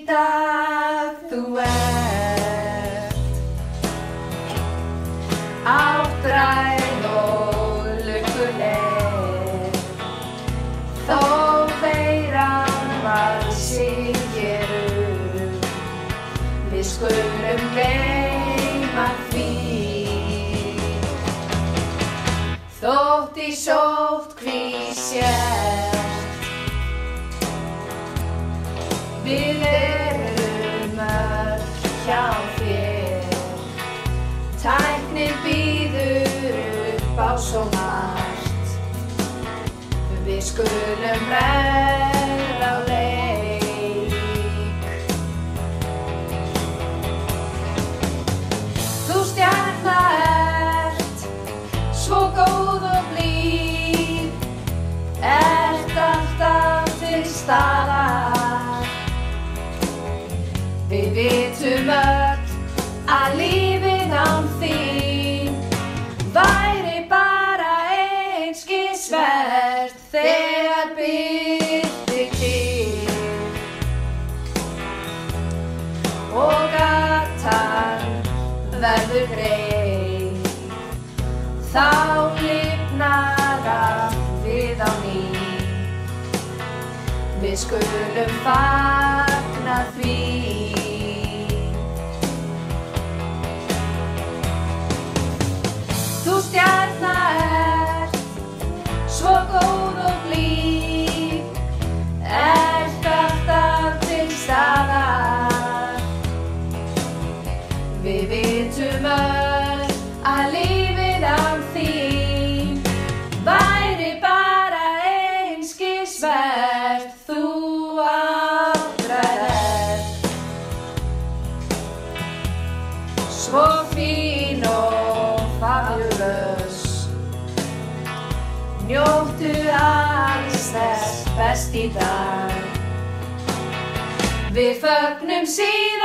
dag þú ert áttræð og lukkuleg þó veiran var sigurinn við skulum gleyma því þótt í sóttkví sért við erum öll hjá þér tæknin býður upp á svo margt við skulum verða á leik þú stjarna ert svo góð og blíð ert alltaf til staðar við vitum öll að lífið án þín væri bara einskis vert þegar birtir til og gatan verður greið þá lifnar allt við á ný við skulum fagna því þú stjarna ert svo góð og blíð ert alltaf til staðar við vitum öll að lífið án þín væri bara einskis vert þú áttræð ert svo fín og fabulous njóttu alls þess best í dag við fögnum síðan